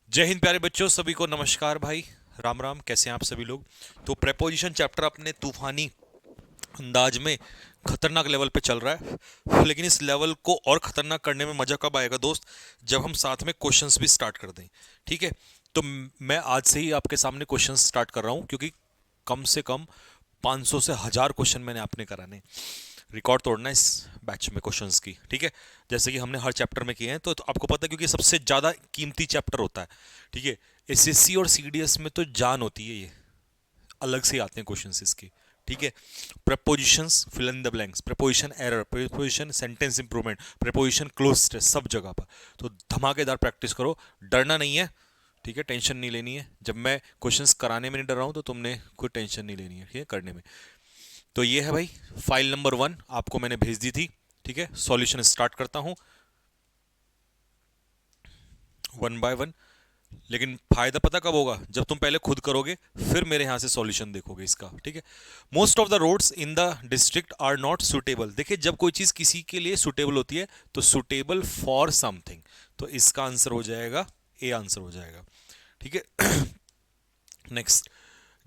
जय हिंद प्यारे बच्चों, सभी को नमस्कार भाई। राम राम, कैसे हैं आप सभी लोग। तो प्रेपोजिशन चैप्टर अपने तूफानी अंदाज में खतरनाक लेवल पे चल रहा है, लेकिन इस लेवल को और खतरनाक करने में मजा कब आएगा दोस्त, जब हम साथ में क्वेश्चंस भी स्टार्ट कर दें। ठीक है। तो मैं आज से ही आपके सामने क्वेश्चंस स्टार्ट कर रहा हूँ, क्योंकि कम से कम 500 से 1000 क्वेश्चन मैंने आपने कराने, रिकॉर्ड तोड़ना है इस बैच में क्वेश्चंस की। ठीक है। जैसे कि हमने हर चैप्टर में किए हैं, तो आपको पता है, क्योंकि सबसे ज़्यादा कीमती चैप्टर होता है। ठीक है। एसएससी और सीडीएस में तो जान होती है ये, अलग से आते हैं क्वेश्चंस इसके। ठीक है। Prepositions, fill in the blanks, preposition error, preposition sentence improvement, preposition cloze स्ट्रेस, सब जगह पर। तो धमाकेदार प्रैक्टिस करो, डरना नहीं है। ठीक है। टेंशन नहीं लेनी है। जब मैं क्वेश्चंस कराने में नहीं डर रहा हूं, तो तुमने कोई टेंशन नहीं लेनी है, ठीक है, करने में। तो ये है भाई, फाइल नंबर 1 आपको मैंने भेज दी थी। ठीक है। सॉल्यूशन स्टार्ट करता हूं वन बाय वन। लेकिन फायदा पता कब होगा, जब तुम पहले खुद करोगे, फिर मेरे यहां से सॉल्यूशन देखोगे इसका। ठीक है। Most of the roads in the district are not suitable. देखिए, जब कोई चीज किसी के लिए सुटेबल होती है, तो सुटेबल फॉर समथिंग, तो इसका आंसर हो जाएगा ए, आंसर हो जाएगा। ठीक है। Next,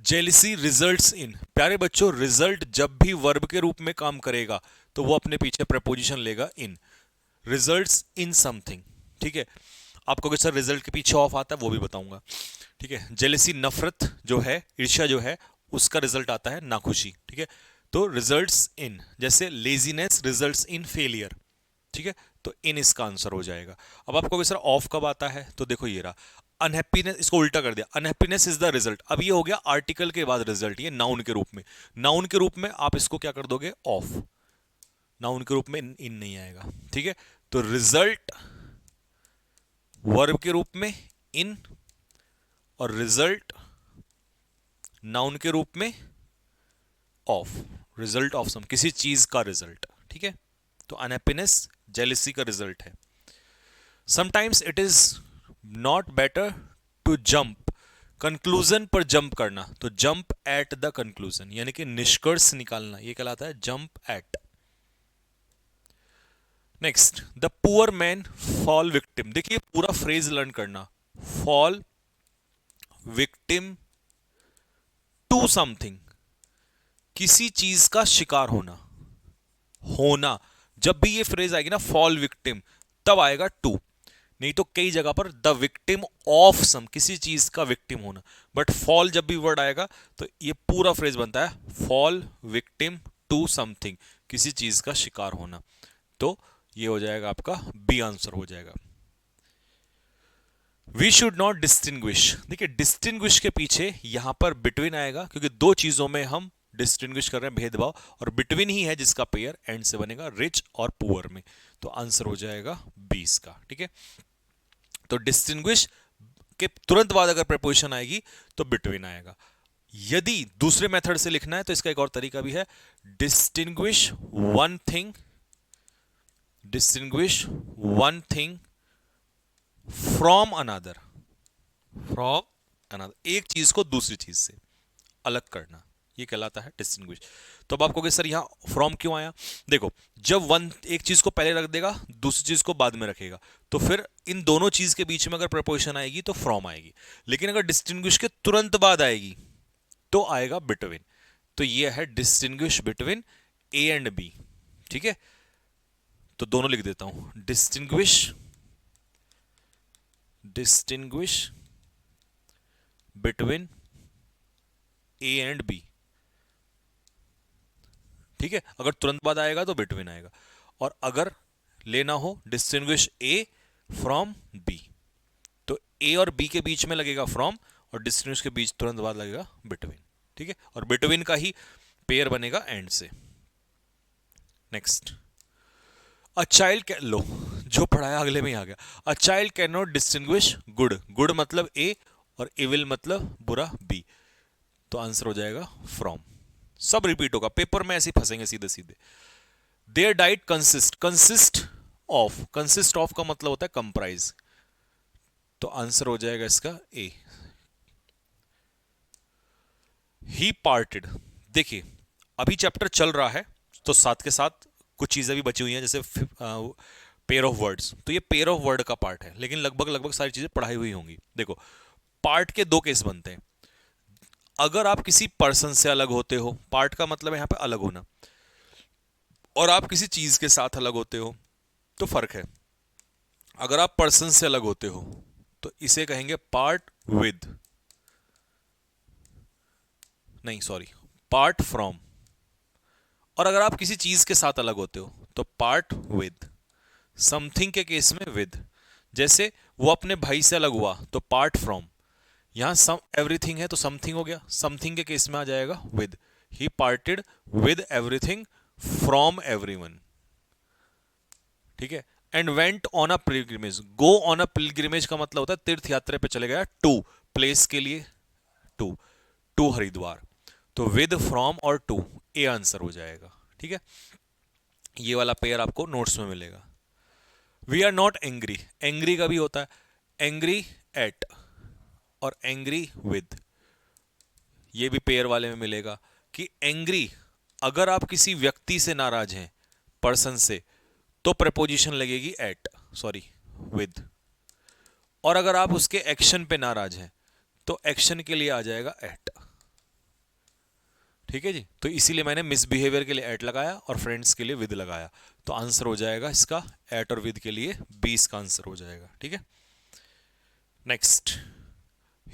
jealousy results in. प्यारे बच्चों, रिजल्ट जब भी वर्ब के रूप में काम करेगा, तो वो अपने पीछे प्रपोजिशन लेगा इन। Results in something. ठीक है। आपको अगर सर रिजल्ट के पीछे ऑफ आता है, वो भी बताऊंगा। ठीक है। जेलिसी, नफरत जो है, ईर्ष्या जो है, उसका रिजल्ट आता है नाखुशी। ठीक है। तो रिजल्ट्स इन, जैसे लेजीनेस रिजल्ट्स इन फेलियर। ठीक है। तो इन इसका आंसर हो जाएगा। अब आपको अगर सर ऑफ कब आता है, तो देखो ये रहा, अनहैप्पीनेस, इसको उल्टा कर दिया, अनहैप्पीनेस इज द रिजल्ट। अब ये हो गया आर्टिकल के बाद रिजल्ट, ये नाउन के रूप में। नाउन के रूप में आप इसको क्या कर दोगे, ऑफ। नाउन के रूप में इन नहीं आएगा। ठीक है। तो रिजल्ट वर्ब के रूप में इन, और रिजल्ट नाउन के रूप में ऑफ। रिजल्ट ऑफ सम, किसी चीज का रिजल्ट। ठीक है। तो अनहैप्पीनेस जेलिसी का रिजल्ट है। Sometimes it is not better to jump, conclusion पर जंप करना, तो जंप एट द कंक्लूजन, यानी कि निष्कर्ष निकालना, ये कहलाता है jump eight. Next, the poor man fall victim. देखिए, पूरा फ्रेज लर्न करना, फॉल विक्टिम टू समथिंग, किसी चीज का शिकार होना। होना, जब भी ये फ्रेज आएगी ना, फॉल विक्टिम, तब आएगा टू। नहीं तो कई जगह पर द विक्टिम ऑफ सम, किसी चीज का विक्टिम होना। बट फॉल जब भी वर्ड आएगा, तो ये पूरा फ्रेज बनता है फॉल विक्टिम टू समथिंग, किसी चीज का शिकार होना। तो ये हो जाएगा आपका बी, आंसर हो जाएगा। We should not distinguish. देखिए, डिस्टिंग्विश के पीछे यहां पर बिटवीन आएगा, क्योंकि दो चीजों में हम डिस्टिंग्विश कर रहे हैं, भेदभाव, और बिटवीन ही है जिसका पेयर एंड से बनेगा, रिच और पुअर में। तो आंसर हो जाएगा 20 का। ठीक है। तो डिस्टिंग्विश के तुरंत बाद अगर प्रपोजिशन आएगी, तो बिटवीन आएगा। यदि दूसरे मेथड से लिखना है, तो इसका एक और तरीका भी है, distinguish one thing, distinguish one thing from another, from another, एक चीज को दूसरी चीज से अलग करना, ये कहलाता है डिस्टिंग्विश। तो अब आपको कहोगे सर यहां फ्रॉम क्यों आया। देखो, जब वन एक चीज को पहले रख देगा, दूसरी चीज को बाद में रखेगा, तो फिर इन दोनों चीज के बीच में अगर प्रपोजिशन आएगी, तो फ्रॉम आएगी। लेकिन अगर डिस्टिंग्विश के तुरंत बाद आएगी, तो आएगा बिटवीन। तो ये है distinguish between A and B. ठीक है। तो दोनों लिख देता हूं, distinguish, distinguish between A and B. ठीक है। अगर तुरंत बाद आएगा, तो बिटवीन आएगा, और अगर लेना हो डिस्टिंग्विश ए फ्रॉम बी, तो ए और बी के बीच में लगेगा फ्रॉम, और डिस्टिंग्विश के बीच तुरंत बाद लगेगा बिटवीन। ठीक है। और बिटवीन का ही पेयर बनेगा एंड से। नेक्स्ट, अ चाइल्ड लो, जो पढ़ाया अगले में ही आ गया। A child can not distinguish good, good मतलब ए, और इविल मतलब बुरा बी। तो आंसर हो जाएगा फ्रॉम। सब रिपीट होगा, पेपर में ऐसे ही फंसेंगे सीधे सीधे। Their diet consist, consist of, consist of का मतलब होता है कंप्राइज। तो आंसर हो जाएगा इसका ए। ही पार्टेड, देखिए अभी चैप्टर चल रहा है, तो साथ के साथ कुछ चीजें भी बची हुई हैं, जैसे पेयर ऑफ वर्ड्स, तो ये पेयर ऑफ वर्ड का पार्ट है, लेकिन लगभग लगभग सारी चीजें पढ़ाई हुई होंगी। देखो, पार्ट के दो केस बनते हैं। अगर आप किसी पर्सन से अलग होते हो, पार्ट का मतलब है यहां पे अलग होना, और आप किसी चीज के साथ अलग होते हो तो फर्क है। अगर आप पर्सन से अलग होते हो तो इसे कहेंगे पार्ट विद, नहीं सॉरी, पार्ट फ्रॉम। और अगर आप किसी चीज के साथ अलग होते हो तो पार्ट विद। समथिंग के केस में विद, जैसे वो अपने भाई से अलग हुआ तो पार्ट फ्रॉम। यहां सम एवरीथिंग है तो समथिंग हो गया, समथिंग के केस में आ जाएगा with. He parted with everything from everyone, ठीक है। And went on a pilgrimage, go on a pilgrimage का मतलब होता है तीर्थ यात्रा पे चले गया, टू प्लेस के लिए, टू टू हरिद्वार। तो विद, फ्रॉम और टू, ए आंसर हो जाएगा, ठीक है। ये वाला पेयर आपको नोट्स में मिलेगा। We are not angry, angry का भी होता है एंग्री एट और एंग्री विद, ये भी पेयर वाले में मिलेगा कि एंग्री अगर आप किसी व्यक्ति से नाराज हैं, पर्सन से, तो प्रपोजिशन लगेगी एट, सॉरी विद। और अगर आप उसके एक्शन पे नाराज हैं तो एक्शन के लिए आ जाएगा एट, ठीक है जी। तो इसीलिए मैंने मिसबिहेवियर के लिए एट लगाया और फ्रेंड्स के लिए विद लगाया। तो आंसर हो जाएगा इसका एट और विद के लिए 20 का आंसर हो जाएगा, ठीक है। Next,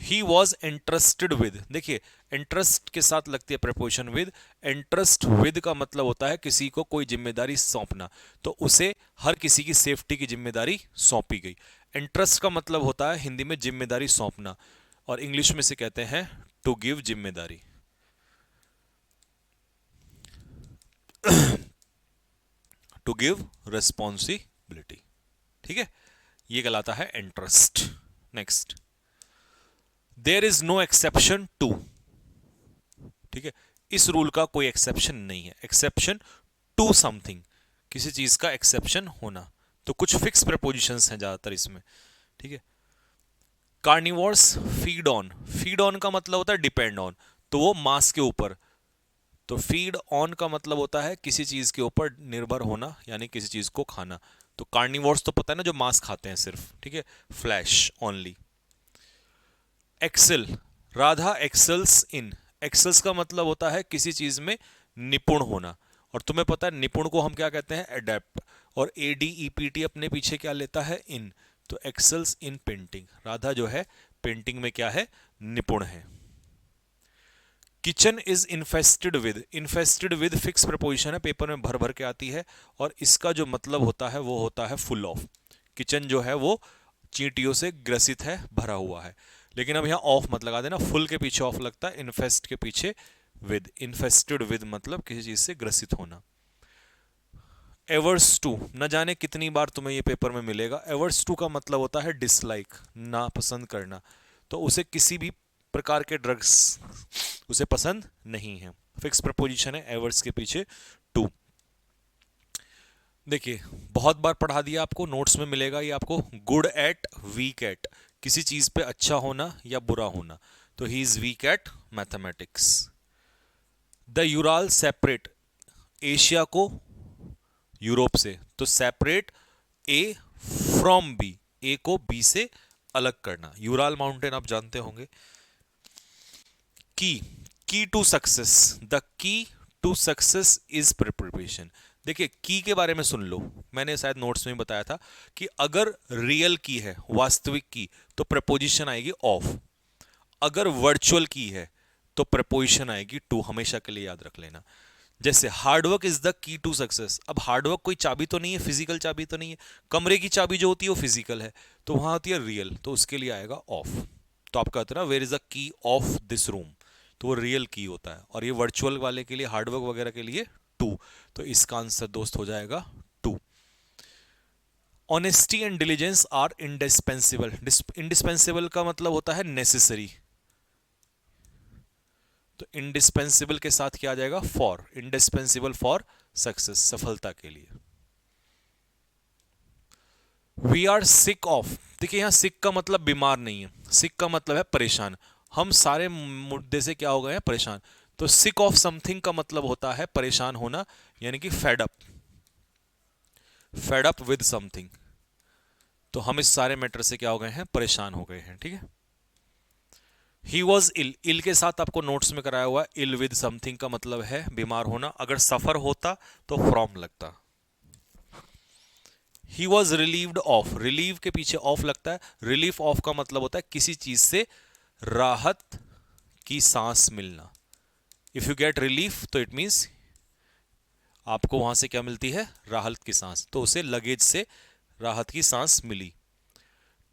he was interested with. देखिए, इंटरेस्ट के साथ लगती है प्रपोजिशन विद। इंटरेस्ट विद का मतलब होता है किसी को कोई जिम्मेदारी सौंपना, तो उसे हर किसी की सेफ्टी की जिम्मेदारी सौंपी गई। इंटरेस्ट का मतलब होता है हिंदी में जिम्मेदारी सौंपना, और इंग्लिश में से कहते हैं टू गिव जिम्मेदारी, टू गिव रिस्पॉन्सिबिलिटी, ठीक है। ये कहलाता है interest. Next, there is no exception to, ठीक है। इस रूल का कोई एक्सेप्शन नहीं है। एक्सेप्शन टू समथिंग, किसी चीज का एक्सेप्शन होना, तो कुछ फिक्स प्रपोजिशंस हैं ज्यादातर इसमें, ठीक है। Carnivores feed on, feed on का मतलब होता है डिपेंड ऑन, तो वो मांस के ऊपर। तो फीड ऑन का मतलब होता है किसी चीज के ऊपर निर्भर होना, यानी किसी चीज को खाना। तो कार्निवोर्स तो पता है ना, जो मांस खाते हैं सिर्फ, ठीक है, फ्लैश ओनली। एक्सेल, राधा एक्सेल्स इन, एक्सेल्स का मतलब होता है किसी चीज में निपुण होना, और तुम्हें पता है निपुण को हम क्या कहते हैं, एडेप्ट, और ADEPT अपने पीछे क्या लेता है, इन। तो एक्सेल्स इन पेंटिंग, राधा जो है पेंटिंग में क्या है, निपुण है। Kitchen is infested with, infested with fix preposition है, पेपर में भर भर के आती है, और इसका जो मतलब होता है वो होता है फुल ऑफ। किचन जो है वो चींटियों से ग्रसित है, भरा हुआ है। लेकिन अब यहां ऑफ मत लगा देना, फुल के पीछे ऑफ लगता है, इन्फेस्ट के पीछे विद। इन्फेस्टेड विद मतलब किसी चीज से ग्रसित होना। एवर्स टू, न जाने कितनी बार तुम्हें ये पेपर में मिलेगा। एवर्स टू का मतलब होता है डिसलाइक, नापसंद करना, तो उसे किसी भी प्रकार के ड्रग्स उसे पसंद नहीं है। फिक्स प्रपोजिशन है, एवर्स के पीछे टू। देखिए, बहुत बार पढ़ा दिया आपको, नोट्स में मिलेगा ये आपको। गुड एट, वीक एट, किसी चीज पे अच्छा होना या बुरा होना, तो he is weak at mathematics. The Ural separate, Asia को यूरोप से, तो सेपरेट ए फ्रॉम बी, ए को बी से अलग करना। यूराल माउंटेन आप जानते होंगे। Key, key to success, the key to success is preparation. देखिए, की के बारे में सुन लो, मैंने शायद नोट्स में बताया था कि अगर रियल की है, वास्तविक की, तो प्रपोजिशन आएगी ऑफ। अगर वर्चुअल की है तो प्रपोजिशन आएगी टू, हमेशा के लिए याद रख लेना। जैसे hard work is the key to success, अब हार्डवर्क कोई चाबी तो नहीं है, फिजिकल चाबी तो नहीं है। कमरे की चाबी जो होती है वो फिजिकल है, तो वहां होती है रियल, तो उसके लिए आएगा ऑफ। तो आप कहते हैं ना, where is the key of this room, तो वो रियल की होता है। और ये वर्चुअल वाले के लिए, हार्डवर्क वगैरह के लिए टू, तो इसका आंसर दोस्त हो जाएगा to. Honesty and diligence are indispensable, indispensable का मतलब होता है नेसेसरी, तो इंडिस्पेंसिबल के साथ क्या आ जाएगा, फॉर, इंडिस्पेंसिबल फॉर सक्सेस, सफलता के लिए। वी आर सिक ऑफ, देखिए यहां सिक का मतलब बीमार नहीं है, सिक का मतलब है परेशान। हम सारे मुद्दे से क्या हो गए हैं, परेशान। तो सिक ऑफ समथिंग का मतलब होता है परेशान होना, यानी कि fed up. Fed up with something, तो हम इस सारे मैटर से क्या हो गए हैं, परेशान हो गए हैं, ठीक है। ही वॉज इल, इल के साथ आपको नोट्स में कराया हुआ है, इल विद समथिंग का मतलब है बीमार होना, अगर सफर होता तो फ्रॉम लगता। He was relieved of, relieve के पीछे ऑफ लगता है, रिलीफ ऑफ का मतलब होता है किसी चीज से राहत की सांस मिलना। इफ यू गेट रिलीफ तो इट मीन्स आपको वहां से क्या मिलती है, राहत की सांस, तो उसे लगेज से राहत की सांस मिली।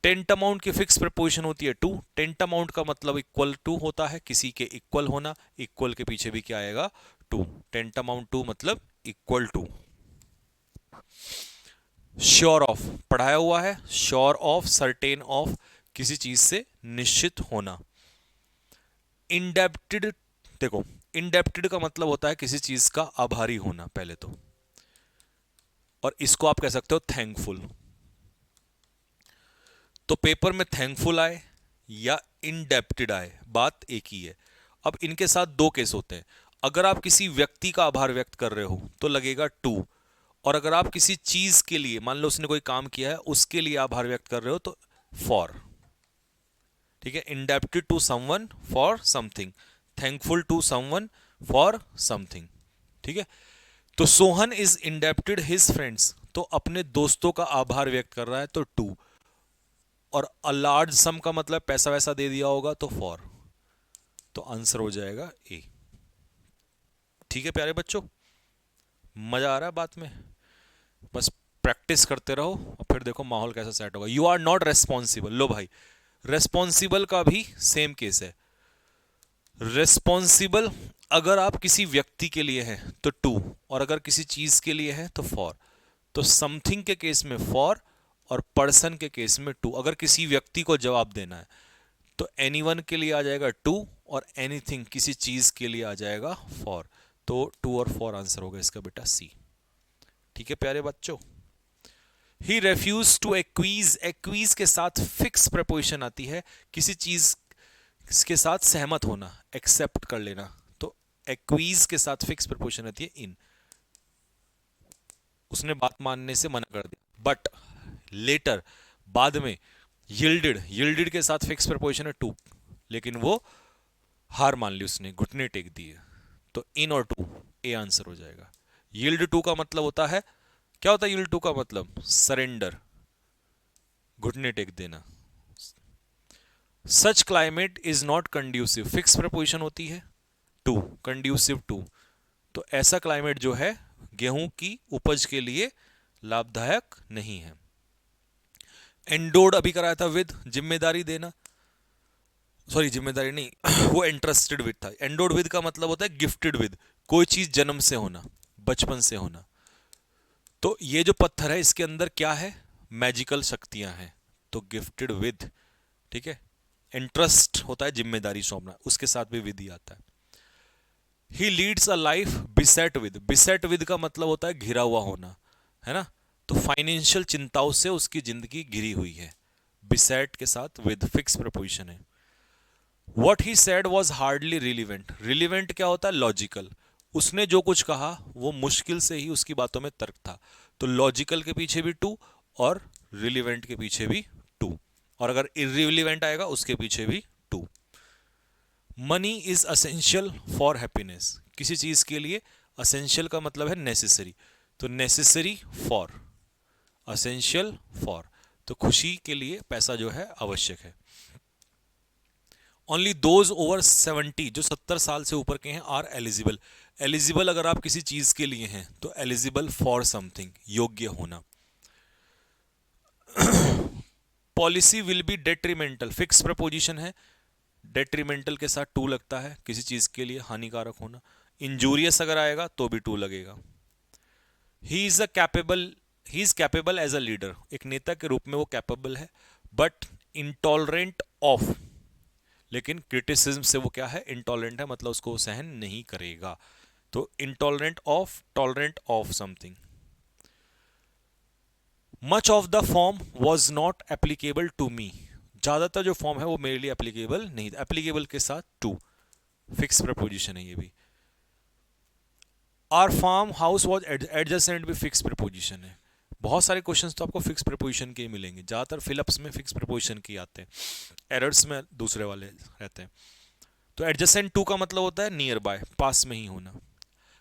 टेंटामाउंट की फिक्स प्रपोजिशन होती है टू, टेंटामाउंट का मतलब इक्वल टू होता है, किसी के इक्वल होना, इक्वल के पीछे भी क्या आएगा, टू, टेंटामाउंट टू मतलब इक्वल टू। श्योर ऑफ पढ़ाया हुआ है, श्योर ऑफ, सर्टेन ऑफ, किसी चीज से निश्चित होना। इंडेप्टेड, देखो इंडेप्टेड का मतलब होता है किसी चीज का आभारी होना पहले तो, और इसको आप कह सकते हो थैंकफुल। तो पेपर में थैंकफुल आए या इंडेप्टेड आए, बात एक ही है। अब इनके साथ दो केस होते हैं, अगर आप किसी व्यक्ति का आभार व्यक्त कर रहे हो तो लगेगा टू, और अगर आप किसी चीज के लिए, मान लो उसने कोई काम किया है उसके लिए आभार व्यक्त कर रहे हो तो फॉर, ठीक है। Indebted to someone for something, thankful to someone for something, ठीक है। तो Sohan is indebted his friends, तो अपने दोस्तों का आभार व्यक्त कर रहा है तो टू, और अ लार्ज सम का मतलब पैसा वैसा दे दिया होगा तो फॉर, तो आंसर हो जाएगा ए। ठीक है प्यारे बच्चों, मजा आ रहा है बात में, बस प्रैक्टिस करते रहो और फिर देखो माहौल कैसा सेट होगा। यू आर नॉट रेस्पॉन्सिबल, लो भाई, रेस्पॉन्सिबल का भी सेम केस है। रेस्पॉन्सिबल अगर आप किसी व्यक्ति के लिए हैं तो टू, और अगर किसी चीज के लिए है तो फॉर। तो समथिंग के केस में फॉर और पर्सन के केस में टू। अगर किसी व्यक्ति को जवाब देना है तो एनीवन के लिए आ जाएगा टू, और एनीथिंग किसी चीज के लिए आ जाएगा फॉर। तो टू और फॉर आंसर होगा इसका बेटा सी। ठीक है प्यारे बच्चों। ही रेफ्यूज टू एक्वीज, एक्वीज के साथ फिक्स प्रपोजिशन आती है, किसी चीज के साथ सहमत होना, एक्सेप्ट कर लेना, तो एक्वीज के साथ फिक्स प्रपोजिशन आती है इन, उसने बात मानने से मना कर दिया। बट लेटर, बाद में, यील्डेड, यील्डेड के साथ फिक्स प्रपोजिशन है टू, लेकिन वो हार मान ली उसने, घुटने टेक दिए, तो इन और टू, ए आंसर हो जाएगा। यील्ड टू का मतलब होता है, क्या होता है यील्ड टू का मतलब, सरेंडर, घुटने टेक देना। Such climate is not conducive, fixed preposition होती है टू, कंड्यूसिव टू, तो ऐसा क्लाइमेट जो है गेहूं की उपज के लिए लाभदायक नहीं है। एंडोर्ड अभी कराया था विद, जिम्मेदारी देना, सॉरी जिम्मेदारी नहीं वो इंटरेस्टेड विद था। एंडोर्ड विद का मतलब होता है गिफ्टेड विद, कोई चीज जन्म से होना, बचपन से होना। तो ये जो पत्थर है इसके अंदर क्या है, मैजिकल शक्तियां हैं, तो गिफ्टेड विद, ठीक है। इंटरेस्ट होता है जिम्मेदारी सौंपना, उसके साथ भी विद ही आता है। He leads a life beset with, beset with का मतलब होता है घिरा हुआ होना, है ना। तो फाइनेंशियल चिंताओं से उसकी जिंदगी घिरी हुई है, बिसेट के साथ विद फिक्स प्रपोजिशन है। What he said was hardly relevant, relevant क्या होता है, लॉजिकल, उसने जो कुछ कहा वो मुश्किल से ही उसकी बातों में तर्क था, तो लॉजिकल के पीछे भी टू और रिलीवेंट के पीछे भी टू, और अगर इरिलीवेंट आएगा उसके पीछे भी to. Money is essential for happiness, किसी चीज के लिए असेंशियल का मतलब है नेसेसरी, तो नेसेसरी फॉर, असेंशियल फॉर, तो खुशी के लिए पैसा जो है आवश्यक है। ओनली दोज ओवर 70, जो 70 साल से ऊपर के हैं, आर एलिजिबल, एलिजिबल अगर आप किसी चीज के लिए हैं तो एलिजिबल फॉर समथिंग, योग्य होना। Policy will be detrimental, fix preposition है, डेट्रीमेंटल के साथ टू लगता है, किसी चीज के लिए हानिकारक होना। इंजूरियस अगर आएगा तो भी टू लगेगा। He is a capable, he is capable as a leader, एक नेता के रूप में वो कैपेबल है, बट इंटॉलरेंट ऑफ, लेकिन क्रिटिसिज्म से वो क्या है, इंटॉलरेंट है, मतलब उसको सहन नहीं करेगा, तो intolerant of, tolerant of something. Much of the form was not applicable to me, ज्यादातर जो फॉर्म है वो मेरे लिए एप्लीकेबल नहीं था, एप्लीकेबल के साथ टू, फिक्स प्रपोजिशन है ये भी। Our farm house was adjacent भी फिक्स प्रपोजिशन है, बहुत सारे क्वेश्चंस तो आपको फिक्स प्रीपोजिशन के ही मिलेंगे, ज़्यादातर फिलअप्स में फिक्स प्रीपोजिशन के ही आते हैं, एरर्स में दूसरे वाले रहते हैं। तो एडजेसेंट टू का मतलब होता है नियर बाय, पास में ही होना।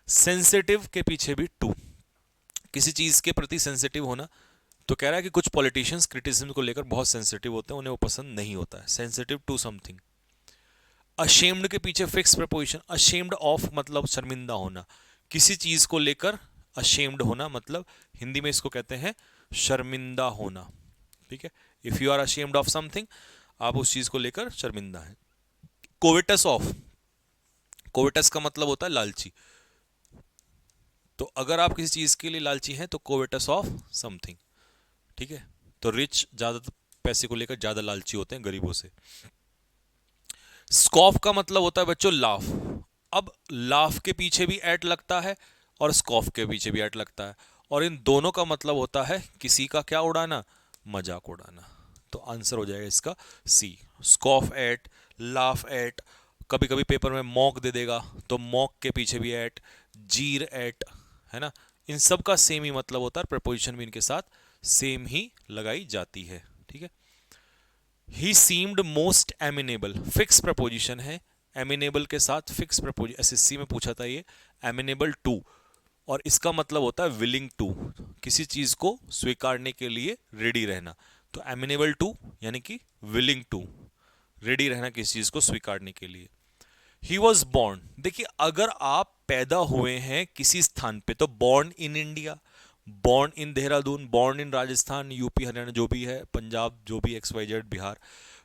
सेंसिटिव के पीछे भी टू, किसी चीज़ के प्रति सेंसिटिव होना। तो कह रहा है कि कुछ पॉलिटिशियंस क्रिटिसिज्म को लेकर बहुत सेंसिटिव होते हैं, उन्हें वो पसंद नहीं होता है, सेंसिटिव टू समथिंग। अशेम्ड के पीछे फिक्स प्रपोजिशन, अशेम्ड ऑफ मतलब शर्मिंदा होना, किसी चीज को लेकर अशेम्ड होना, मतलब हिंदी में इसको कहते हैं शर्मिंदा होना। ठीक है, if you are ashamed of something, आप उस चीज को लेकर शर्मिंदा हैं। कोवेटस ऑफ, कोवेटस का मतलब होता है लालची। तो अगर आप किसी चीज के लिए लालची हैं तो कोवेटस ऑफ समथिंग। ठीक है, तो रिच ज्यादा पैसे को लेकर ज्यादा लालची होते हैं गरीबों से। स्कॉफ का मतलब होता है बच्चों लाफ। अब लाफ के पीछे भी एट लगता है और स्कॉफ के पीछे भी एट लगता है, और इन दोनों का मतलब होता है किसी का क्या उड़ाना, मजाक उड़ाना। तो आंसर हो जाएगा इसका सी, स्कॉफ एट, लाफ एट। कभी कभी पेपर में मॉक दे देगा तो मॉक के पीछे भी एट, जीर एट, है ना। इन सब का सेम ही मतलब होता है, प्रपोजिशन भी इनके साथ सेम ही लगाई जाती है। ठीक है, he seemed most amenable, fixed preposition है, एमिनेबल के साथ फिक्स प्रपोजिशन, एसएससी में पूछा था ये, एमिनेबल टू, और इसका मतलब होता है विलिंग टू, किसी चीज को स्वीकारने के लिए रेडी रहना। तो एमिनेबल टू यानी कि विलिंग टू, रेडी रहना किसी चीज को स्वीकारने के लिए। ही वॉज बॉर्न, देखिए अगर आप पैदा हुए हैं किसी स्थान पे तो born in India, born in Dehradun, born in Rajasthan, UP Haryana जो भी है, पंजाब जो भी XYZ, बिहार,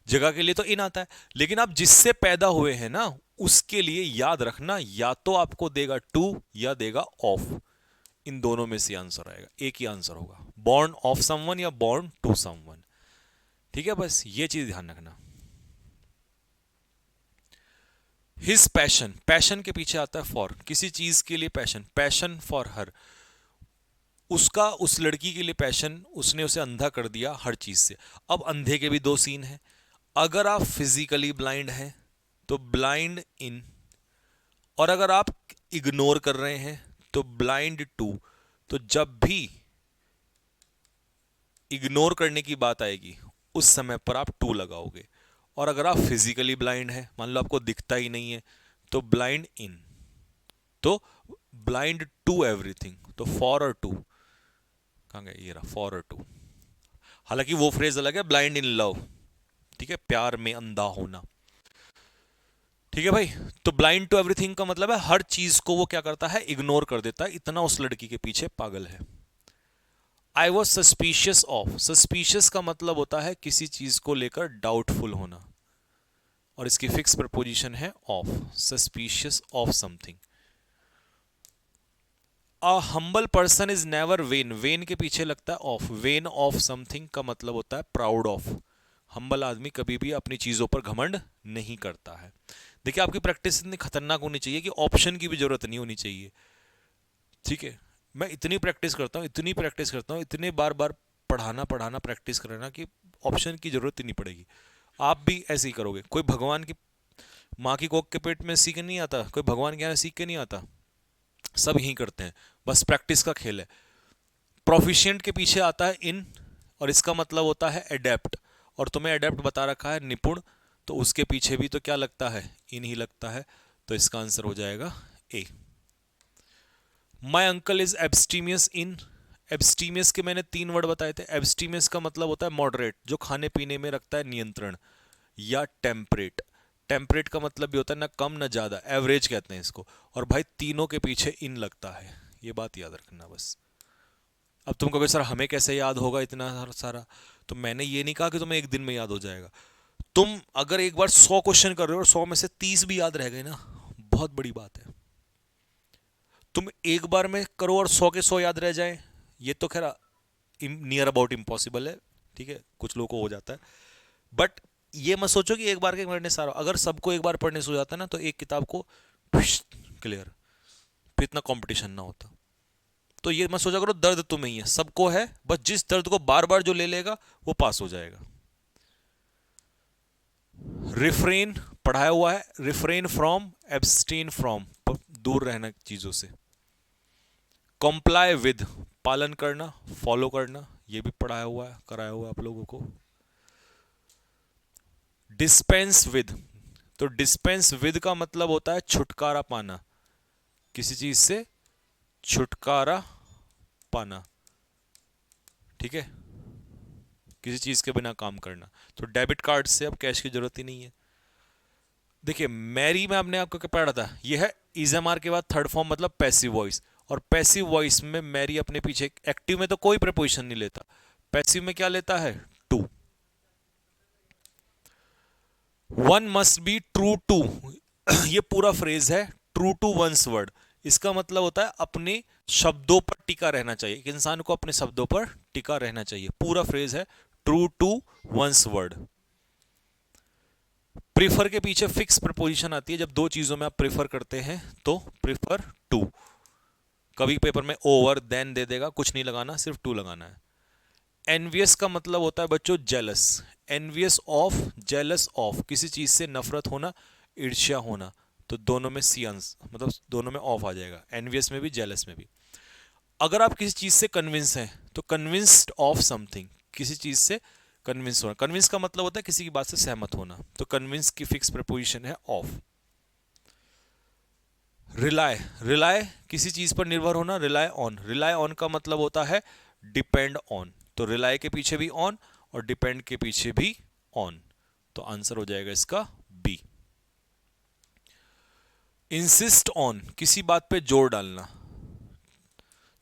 जगह के लिए तो इन आता है। लेकिन आप जिससे पैदा हुए हैं ना उसके लिए याद रखना, या तो आपको देगा टू या देगा ऑफ, इन दोनों में से आंसर आएगा, एक ही आंसर होगा, बॉर्न ऑफ समवन या बॉर्न टू समवन। ठीक है, बस ये चीज ध्यान रखना। हिज पैशन, पैशन के पीछे आता है फॉर, किसी चीज के लिए पैशन, पैशन फॉर हर, उसका उस लड़की के लिए पैशन, उसने उसे अंधा कर दिया हर चीज से। अब अंधे के भी दो सीन हैं, अगर आप फिजिकली ब्लाइंड हैं तो ब्लाइंड इन, और अगर आप इग्नोर कर रहे हैं तो ब्लाइंड टू। तो जब भी इग्नोर करने की बात आएगी उस समय पर आप टू लगाओगे, और अगर आप फिजिकली ब्लाइंड हैं, मान लो आपको दिखता ही नहीं है, तो ब्लाइंड इन, तो ब्लाइंड टू एवरीथिंग, तो फॉर और टू, कहां गया ये रहा, फॉर और टू। हालांकि वो फ्रेज अलग है, ब्लाइंड इन लव, ठीक है, प्यार में अंधा होना। ठीक है भाई, तो ब्लाइंड टू एवरीथिंग का मतलब है हर चीज को वो क्या करता है, इग्नोर कर देता है, इतना उस लड़की के पीछे पागल है। I was suspicious of, suspicious का मतलब होता है किसी चीज को लेकर डाउटफुल होना, और इसकी फिक्स प्रपोजिशन है of, suspicious of something. A humble person is never when, when के पीछे लगता है ऑफ, वेन ऑफ समथिंग का मतलब होता है प्राउड ऑफ। हम्बल आदमी कभी भी अपनी चीजों पर घमंड नहीं करता है। देखिए आपकी प्रैक्टिस इतनी खतरनाक होनी चाहिए कि ऑप्शन की भी जरूरत नहीं होनी चाहिए। ठीक है, मैं इतनी प्रैक्टिस करता हूँ, इतनी प्रैक्टिस करता हूँ, इतने बार बार पढ़ाना पढ़ाना प्रैक्टिस कराना कि ऑप्शन की जरूरत ही नहीं पड़ेगी। आप भी ऐसे ही करोगे। कोई भगवान की माँ की कोख के पेट में सीख के नहीं आता, कोई भगवान के यहाँ सीख के नहीं आता, सब यही करते हैं, बस प्रैक्टिस का खेल है। प्रोफिशिएंट के पीछे आता है इन, और इसका मतलब होता है एडेप्ट, और तुम्हें एडेप्ट बता रखा है निपुण, तो उसके पीछे भी तो क्या लगता है, इन ही लगता है। तो इसका आंसर हो जाएगा ए। माई अंकल इज एब्सटीमियस इन, एब्सटीमियस के मैंने 3 वर्ड बताए थे। एब्सटीमियस का मतलब होता है मॉडरेट, जो खाने पीने में रखता है नियंत्रण, या टेम्परेट, टेम्परेट का मतलब भी होता है ना कम ना ज्यादा, एवरेज कहते हैं इसको। और भाई तीनों के पीछे इन लगता है, ये बात याद रखना बस। अब तुम कहोगे सर हमें कैसे याद होगा इतना सारा, तो मैंने ये नहीं कहा कि तुम्हें एक दिन में याद हो जाएगा। तुम अगर एक बार 100 क्वेश्चन कर रहे हो और 100 में से 30 भी याद रह गए ना, बहुत बड़ी बात है। तुम एक बार में करो और 100 के 100 याद रह जाए, ये तो खैर नियर अबाउट इम्पॉसिबल है। ठीक है, कुछ लोगों को हो जाता है, बट ये मत सोचो कि एक बार के पढ़ने सारा, अगर सबको एक बार पढ़ने से हो जाता है ना तो एक किताब को क्लियर, फिर इतना कंपटीशन ना होता। तो ये मत सोचा करो दर्द तुम्हें ही है, सबको है, बस जिस दर्द को बार बार जो ले लेगा वो पास हो जाएगा। रिफ्रेन पढ़ाया हुआ है, रिफ्रेन फ्रॉम, एब्सटेन फ्रॉम, दूर रहना चीजों से। कंप्लाई विद, पालन करना, फॉलो करना, ये भी पढ़ाया हुआ है, कराया हुआ है आप लोगों को। डिस्पेंस विद, तो डिस्पेंस विद का मतलब होता है छुटकारा पाना, किसी चीज से छुटकारा पाना, ठीक है, किसी चीज के बिना काम करना। तो डेबिट कार्ड से अब कैश की जरूरत ही नहीं है। देखिए मैरी में आपने आपको क्या पढ़ा था, यह है इजएमआर के बाद थर्ड फॉर्म मतलब पैसिव वॉइस, और पैसिव वॉइस में मैरी अपने पीछे, एक्टिव में तो कोई प्रीपोजिशन नहीं लेता, पैसिव में क्या लेता है, to. One must be true to, ये पूरा फ्रेज है ट्रू टू वंस वर्ड, इसका मतलब होता है अपने शब्दों पर टिका रहना चाहिए, एक इंसान को अपने शब्दों पर टिका रहना चाहिए, पूरा फ्रेज है true to one's word. Prefer के पीछे फिक्स प्रपोजिशन आती है, जब दो चीजों में आप प्रीफर करते हैं तो प्रीफर टू, कभी पेपर में ओवर देन दे देगा, कुछ नहीं लगाना, सिर्फ टू लगाना है। एनवियस का मतलब होता है बच्चों jealous, envious of, jealous of, किसी चीज से नफरत होना, ईर्ष्या होना, तो दोनों में सी आंसर, मतलब दोनों में ऑफ आ जाएगा, एनवियस में भी जेलस में भी। अगर आप किसी चीज से कन्विंस हैं तो कन्विंस्ड ऑफ समथिंग, किसी चीज से कन्विंस होना, कन्विंस का मतलब होता है किसी की बात से सहमत होना, तो कन्विंस की फिक्स प्रपोजिशन है ऑफ। रिलाय, रिलाय किसी चीज पर निर्भर होना, रिलाय ऑन, रिलाय ऑन का मतलब होता है डिपेंड ऑन, तो रिलाय के पीछे भी ऑन और डिपेंड के पीछे भी ऑन, तो आंसर हो जाएगा इसका बी। इंसिस्ट ऑन, किसी बात पे जोर डालना,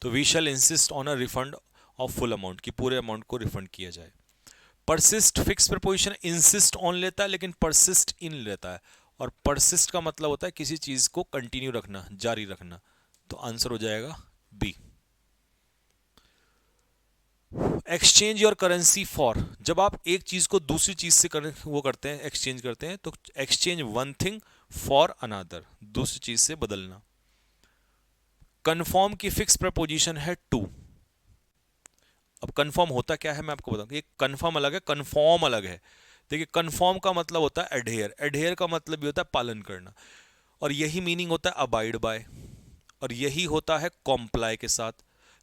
तो we shall insist on a refund of full amount, की पूरे अमाउंट को रिफंड किया जाए। Persist fix preposition, insist on लेता है लेकिन परसिस्ट इन लेता है, और परसिस्ट का मतलब होता है किसी चीज को कंटिन्यू रखना, जारी रखना, तो आंसर हो जाएगा B. Exchange your currency for, जब आप एक चीज को दूसरी चीज से वो करते हैं, एक्सचेंज करते हैं, तो exchange one thing for another, दूसरी चीज से बदलना। कन्फर्म की फिक्स प्रपोजिशन है टू। अब कन्फर्म होता क्या है मैं आपको बताऊं, एक कन्फर्म अलग है, कन्फर्म अलग है। देखिए कन्फर्म का मतलब होता है एडहेयर, एडहेयर का मतलब भी होता है पालन करना, और यही मीनिंग होता है अबाइड बाय, और यही होता है कॉम्प्लाई के साथ,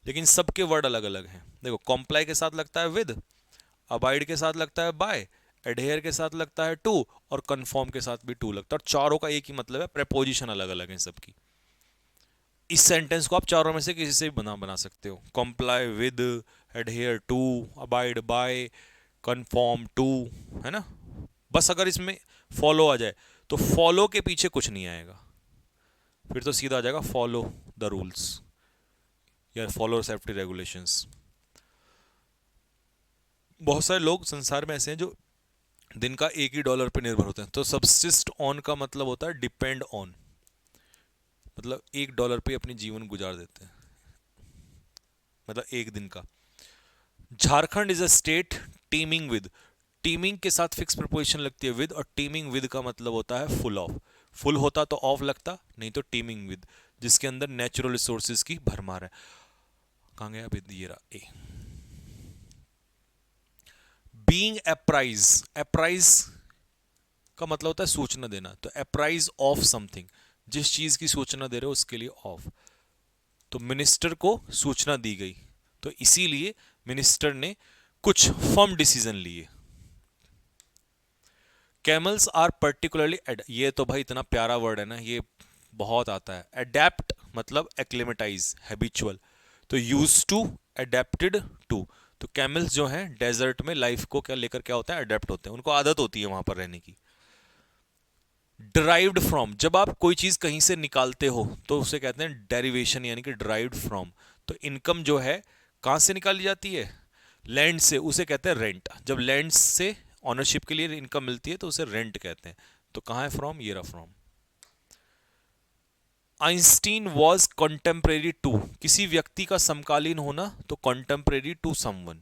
लेकिन सबके वर्ड अलग अलग हैं। देखो कॉम्प्लाई के साथ लगता है विद, अबाइड के साथ लगता है बाय, एडहेयर के साथ लगता है टू, और कन्फर्म के साथ भी टू लगता है, और चारों का एक ही मतलब है, प्रेपोजिशन अलग अलग है सबकी। इस सेंटेंस को आप चारों में से किसी से भी बना सकते हो, comply with, adhere to, abide by, confirm to, है ना। बस अगर इसमें फॉलो आ जाए तो फॉलो के पीछे कुछ नहीं आएगा, फिर तो सीधा आ जाएगा फॉलो द रूल्स या फॉलो सेफ्टी रेगुलेशंस। बहुत सारे लोग संसार में ऐसे हैं जो दिन का एक ही डॉलर पे निर्भर होते हैं, तो सबसिस्ट ऑन का मतलब होता है डिपेंड ऑन, मतलब एक डॉलर पे अपनी जीवन गुजार देते हैं, मतलब एक दिन का। Jharkhand is a state teeming with, teeming के साथ फिक्स प्रपोजिशन लगती है विद, और टीमिंग विद का मतलब होता है फुल ऑफ, फुल होता तो ऑफ लगता, नहीं तो टीमिंग विद, जिसके अंदर नेचुरल रिसोर्सेज की भरमार है। कहां गया अभी, ये रहा ए। बीइंग अप्राइज, अप्राइज का मतलब होता है सूचना देना, तो अप्राइज ऑफ समथिंग, जिस चीज की सूचना दे रहे हो उसके लिए ऑफ, तो मिनिस्टर को सूचना दी गई, तो इसीलिए मिनिस्टर ने कुछ फर्म डिसीजन लिए। कैमल्स आर पर्टिकुलरली, ये तो भाई इतना प्यारा वर्ड है ना, ये बहुत आता है। अडेप्ट मतलब एक्लेमेटाइज, हैबिचुअल, तो यूज टू, अडेप्टेड टू, तो कैमल्स जो हैं डेजर्ट में लाइफ को क्या लेकर क्या होता है, अडेप्ट होते हैं, उनको आदत होती है वहां पर रहने की। डिराइव्ड फ्रॉम, जब आप कोई चीज कहीं से निकालते हो तो उसे कहते हैं डेरिवेशन, यानी कि डिराइव्ड फ्रॉम, तो इनकम जो है कहां से निकाली जाती है, लैंड से, उसे कहते हैं रेंट, जब लैंड से ऑनरशिप के लिए इनकम मिलती है तो उसे रेंट कहते हैं, तो कहां है फ्रॉम, ये रहा from. Einstein was contemporary to, किसी व्यक्ति का समकालीन होना, तो कॉन्टेम्परेरी टू समवन,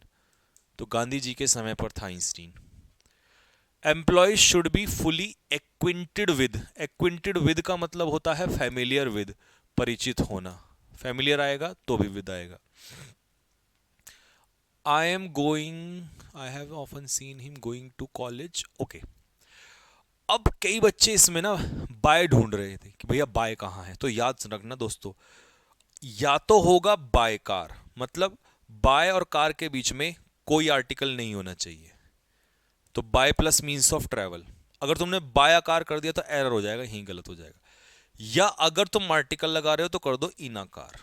तो गांधी जी के समय पर था Einstein. Employee should be fully acquainted with, acquainted with का मतलब होता है फैमिलियर विद, परिचित होना, फैमिलियर आएगा तो भी विद आएगा। I am going, I have often seen him going to college, okay. अब कई बच्चे इसमें ना बाय ढूंढ रहे थे कि भैया बाय कहाँ है, तो याद रखना दोस्तों, या तो होगा बाय कार, मतलब बाय और कार के बीच में कोई आर्टिकल नहीं होना चाहिए। तो by plus means of travel, अगर तुमने बाय कार कर दिया तो एरर हो जाएगा, यहीं गलत हो जाएगा। या अगर तुम आर्टिकल लगा रहे हो तो कर दो इन अ कार।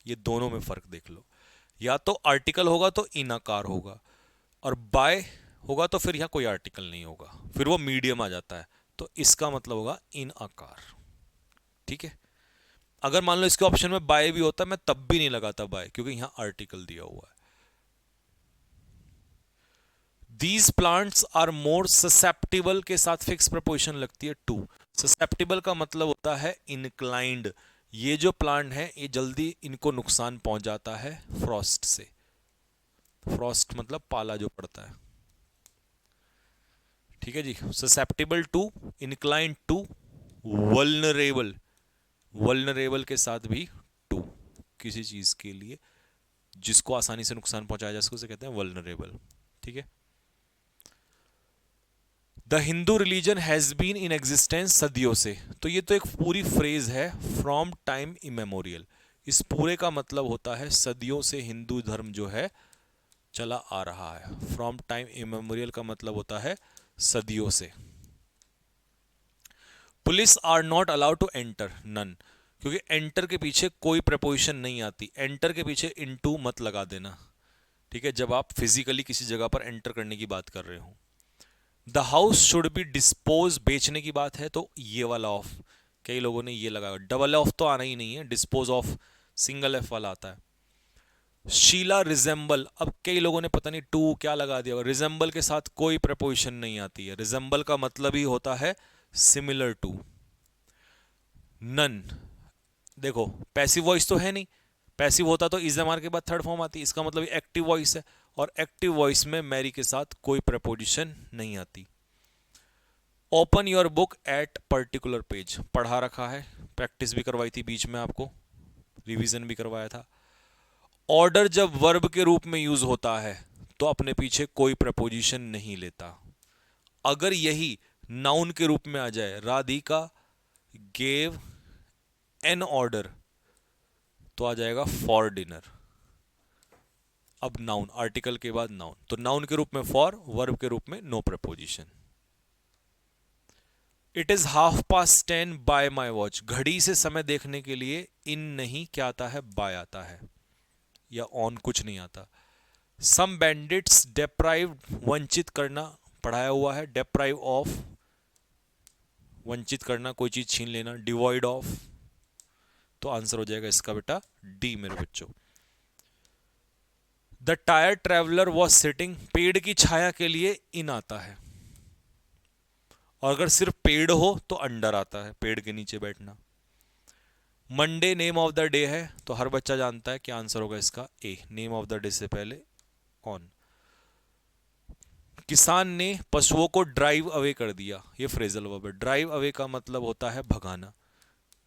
ये दोनों में फर्क देख लो, या तो आर्टिकल होगा तो इन अ कार होगा, और बाय होगा तो फिर यहां कोई आर्टिकल नहीं होगा, फिर वो मीडियम आ जाता है, तो इसका मतलब होगा इन अ कार। ठीक है, अगर मान लो इसके ऑप्शन में बाय भी होता मैं तब भी नहीं लगाता बाय, क्योंकि यहां आर्टिकल दिया हुआ है। These plants are more susceptible के साथ फिक्स प्रपोजिशन लगती है टू। ससेप्टिबल का मतलब होता है इनक्लाइंड, ये जो प्लांट है ये जल्दी इनको नुकसान पहुंच जाता है फ्रॉस्ट से। फ्रॉस्ट मतलब पाला जो पड़ता है। ठीक है जी, susceptible to, inclined to, vulnerable, vulnerable के साथ भी टू, किसी चीज के लिए जिसको आसानी से नुकसान पहुंचाया जा सके उसे कहते हैं वल्नरेबल। ठीक है, the Hindu religion has been in existence, सदियों से, तो ये तो एक पूरी फ्रेज है, फ्रॉम टाइम इमेमोरियल। इस पूरे का मतलब होता है सदियों से हिंदू धर्म जो है चला आ रहा है। फ्रॉम टाइम इमेमोरियल का मतलब होता है सदियों से। Police are not allowed to enter, none, क्योंकि एंटर के पीछे कोई प्रपोजिशन नहीं आती। एंटर के पीछे इनटू मत लगा देना, ठीक है, जब आप फिजिकली किसी जगह पर एंटर करने की बात कर रहे हो। The house should be dispose, बेचने की बात है तो ये वाला ऑफ, कई लोगों ने ये लगाया, डबल ऑफ तो आना ही नहीं है, डिस्पोज ऑफ सिंगल एफ वाला आता है। शीला रिजेंबल, अब कई लोगों ने पता नहीं टू क्या लगा दिया, रिजेंबल के साथ कोई प्रपोजिशन नहीं आती है। रिजेंबल का मतलब ही होता है सिमिलर टू। नन, देखो पैसिव वॉइस तो है नहीं, पैसिव होता तो इजमार के बाद थर्ड फॉर्म आती, इसका मतलब एक्टिव वॉइस है, और एक्टिव वॉइस में मैरी के साथ कोई प्रपोजिशन नहीं आती। Open your book at particular page, पढ़ा रखा है, प्रैक्टिस भी करवाई थी बीच में आपको, रिवीजन भी करवाया था। ऑर्डर जब वर्ब के रूप में यूज होता है तो अपने पीछे कोई प्रपोजिशन नहीं लेता। अगर यही नाउन के रूप में आ जाए, राधिका गेव एन ऑर्डर, तो आ जाएगा फॉर डिनर। अब नाउन, आर्टिकल के बाद नाउन, तो नाउन के रूप में फॉर, वर्ब के रूप में no preposition. It is 10:30 by my watch, घड़ी से समय देखने के लिए इन नहीं क्या आता है, बाय आता है, या ऑन कुछ नहीं आता। सम बैंडिट्स डेप्राइव, वंचित करना पढ़ाया हुआ है, डेप्राइव ऑफ, वंचित करना, कोई चीज छीन लेना, डिवॉइड ऑफ, तो आंसर हो जाएगा इसका बेटा डी मेरे बच्चों। The tyre traveller was sitting, पेड़ की छाया के लिए इन आता है, और अगर सिर्फ पेड़ हो तो अंडर आता है, पेड़ के नीचे बैठना। Monday name of the day है, तो हर बच्चा जानता है क्या आंसर होगा इसका, ए, नेम ऑफ द डे से पहले ऑन। किसान ने पशुओं को ड्राइव अवे कर दिया, ये फ्रेजल वर्ब है। ड्राइव अवे का मतलब होता है भगाना,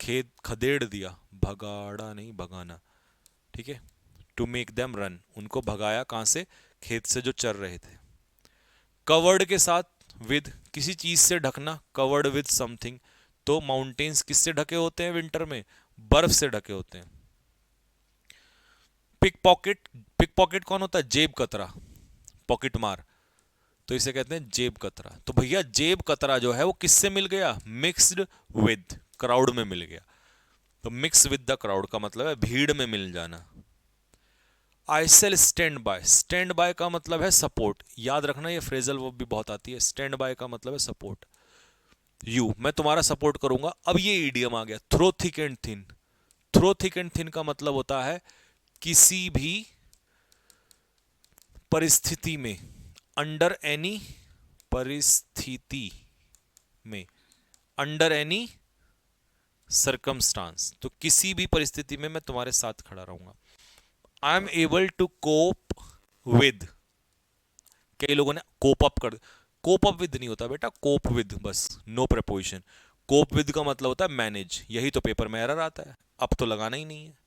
खेत खदेड़ दिया, भगाड़ा नहीं भगाना, ठीक है। टू मेक देम रन, उनको भगाया कहां से, खेत से जो चर रहे थे। कवर्ड के साथ विद, किसी चीज से ढकना, कवर्ड विद समथिंग, तो माउंटेन्स किससे ढके होते हैं विंटर में, बर्फ से ढके होते हैं। पिक पॉकेट, पिक पॉकेट कौन होता है, जेब कतरा, पॉकेट मार, तो इसे कहते हैं जेब कतरा। तो भैया जेब कतरा जो है वो किससे मिल गया, मिक्स्ड विद, क्राउड में मिल गया, तो मिक्स विद द क्राउड का मतलब है भीड़ में मिल जाना। I shall stand by, stand by का मतलब है सपोर्ट, याद रखना ये फ्रेजल वर्ब भी बहुत आती है, स्टैंड बाय का मतलब है सपोर्ट। यू, मैं तुम्हारा सपोर्ट करूंगा। अब ये ईडियम आ गया, through thick and thin. Through thick and thin का मतलब होता है किसी भी परिस्थिति में, अंडर एनी परिस्थिति में, अंडर एनी सरकमस्टांस, तो किसी भी परिस्थिति में मैं तुम्हारे साथ खड़ा रहूंगा। I am able to cope with, कई लोगों ने कोप अप कर, कोप अप विद नहीं होता बेटा, कोप विद बस, नो प्रपोजिशन। कोप विद का मतलब होता है मैनेज, यही तो पेपर में एरर आता है, अब तो लगाना ही नहीं है।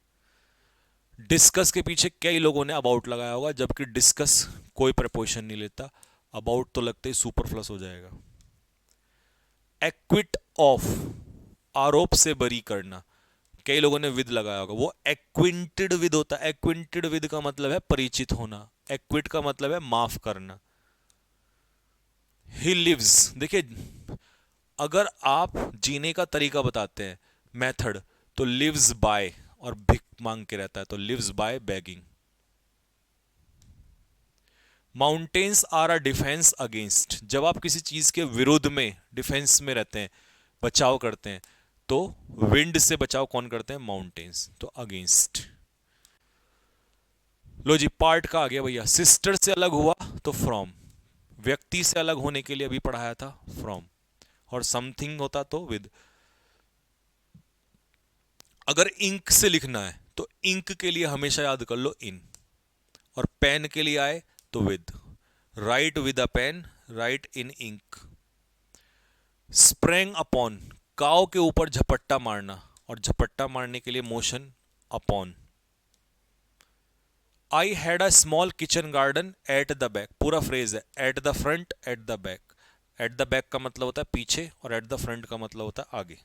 डिस्कस के पीछे कई लोगों ने अबाउट लगाया होगा, जबकि डिस्कस कोई प्रपोजिशन नहीं लेता, अबाउट तो लगते ही सुपरफ्लस हो जाएगा। एक्विट ऑफ, आरोप से बरी करना, कई लोगों ने विद लगाया होगा, वो एक्विंटेड विद होता है। एक्विंटेड विद का मतलब है परिचित होना, एक्विट का मतलब है माफ करना। ही लिव्स, देखिए अगर आप जीने का तरीका बताते हैं मेथड, तो लिव्स बाय, और भिख मांग के रहता है तो lives by begging. Mountains are a defence against, जब आप किसी चीज के विरुद्ध में डिफेंस में रहते हैं, बचाव करते हैं, तो विंड से बचाव कौन करते हैं? माउंटेन्स, तो अगेंस्ट। लो जी, पार्ट का आ गया भैया। सिस्टर से अलग हुआ तो फ्रॉम, व्यक्ति से अलग होने के लिए अभी पढ़ाया था फ्रॉम, और समथिंग होता तो विद। अगर इंक से लिखना है तो इंक के लिए हमेशा याद कर लो इन, और पेन के लिए आए तो with. Write with a pen, write in ink. Sprang upon, cow के ऊपर झपट्टा मारना, और झपट्टा मारने के लिए motion upon. I had a small kitchen garden at the back, पूरा फ्रेज है, at the front at the back. At the back का मतलब होता है पीछे, और एट द फ्रंट का मतलब होता है आगे।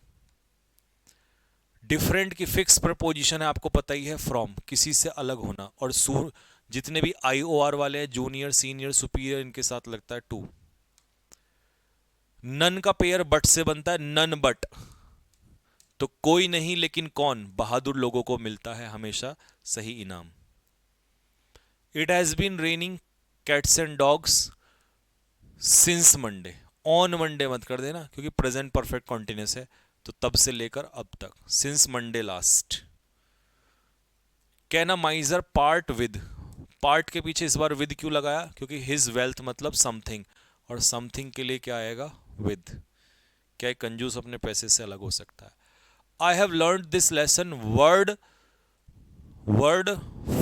डिफरेंट की फिक्स प्रपोजिशन है, आपको पता ही है, फ्रॉम, किसी से अलग होना, और जितने भी IOR वाले हैं, जूनियर सीनियर सुपीरियर, इनके साथ लगता है टू। नन का पेयर बट से बनता है, नन बट, तो कोई नहीं लेकिन कौन, बहादुर लोगों को मिलता है हमेशा सही इनाम। It has been raining cats and dogs since Monday, on Monday मत कर देना क्योंकि प्रेजेंट परफेक्ट कॉन्टिन्यूस है, तो तब से लेकर अब तक, since Monday last. Can a माइजर part with, part के पीछे इस बार विद क्यों लगाया? क्योंकि हिज वेल्थ मतलब समथिंग, और समथिंग के लिए क्या आएगा? विद। क्या एक कंजूस अपने पैसे से अलग हो सकता है? I have learn this lesson word, word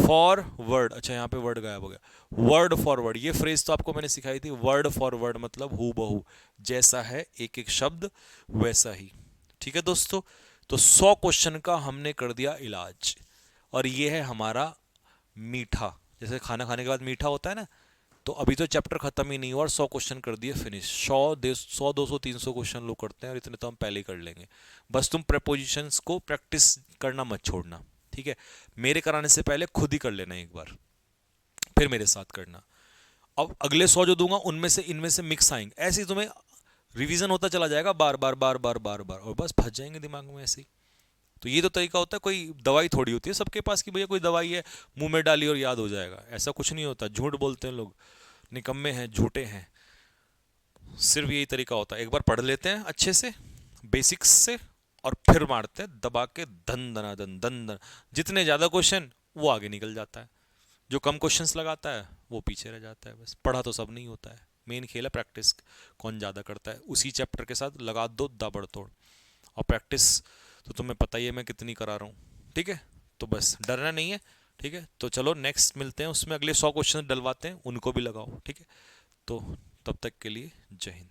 for word, अच्छा यहाँ पे वर्ड गायब हो गया, वर्ड फॉर वर्ड। ये फ्रेज तो आपको मैंने सिखाई थी, वर्ड फॉर वर्ड मतलब हू बहू, जैसा है एक एक शब्द वैसा ही। ठीक है दोस्तों, तो 100 क्वेश्चन का हमने कर दिया इलाज, और ये है हमारा मीठा, जैसे खाना खाने के बाद मीठा होता है ना, तो अभी तो चैप्टर खत्म ही नहीं हुआ और 100 क्वेश्चन कर दिए फिनिश। 100 200 300 क्वेश्चन लोग करते हैं, और इतने तो हम पहले ही कर लेंगे। बस तुम प्रेपोजिशंस को प्रैक्टिस करना मत छोड़ना, ठीक है? मेरे कराने से पहले खुद ही कर लेना एक बार, फिर मेरे साथ करना। अब अगले 100 जो दूंगा उनमें से इनमें से मिक्स आएंगे, ऐसे ही तुम्हें रिवीजन होता चला जाएगा बार बार बार बार बार बार, और बस फंस जाएंगे दिमाग में ऐसे ही। तो ये तो तरीका होता है, कोई दवाई थोड़ी होती है सबके पास कि भैया कोई दवाई है मुंह में डाली और याद हो जाएगा, ऐसा कुछ नहीं होता। झूठ बोलते हैं लोग, निकम्मे हैं, झूठे हैं। सिर्फ यही तरीका होता है, एक बार पढ़ लेते हैं अच्छे से बेसिक्स से, और फिर मारते हैं दबा के धन धना धन धन धन। जितने ज़्यादा क्वेश्चन वो आगे निकल जाता है, जो कम क्वेश्चंस लगाता है वो पीछे रह जाता है। बस पढ़ा तो सब नहीं होता है, मेन खेल है प्रैक्टिस, कौन ज़्यादा करता है। उसी चैप्टर के साथ लगा दो दाबड़ तोड़, और प्रैक्टिस तो तुम्हें पता ही है मैं कितनी करा रहा हूँ, ठीक है? तो बस डरना नहीं है, ठीक है? तो चलो नेक्स्ट मिलते हैं, उसमें अगले 100 क्वेश्चन डलवाते हैं, उनको भी लगाओ, ठीक है? तो तब तक के लिए जय हिंद।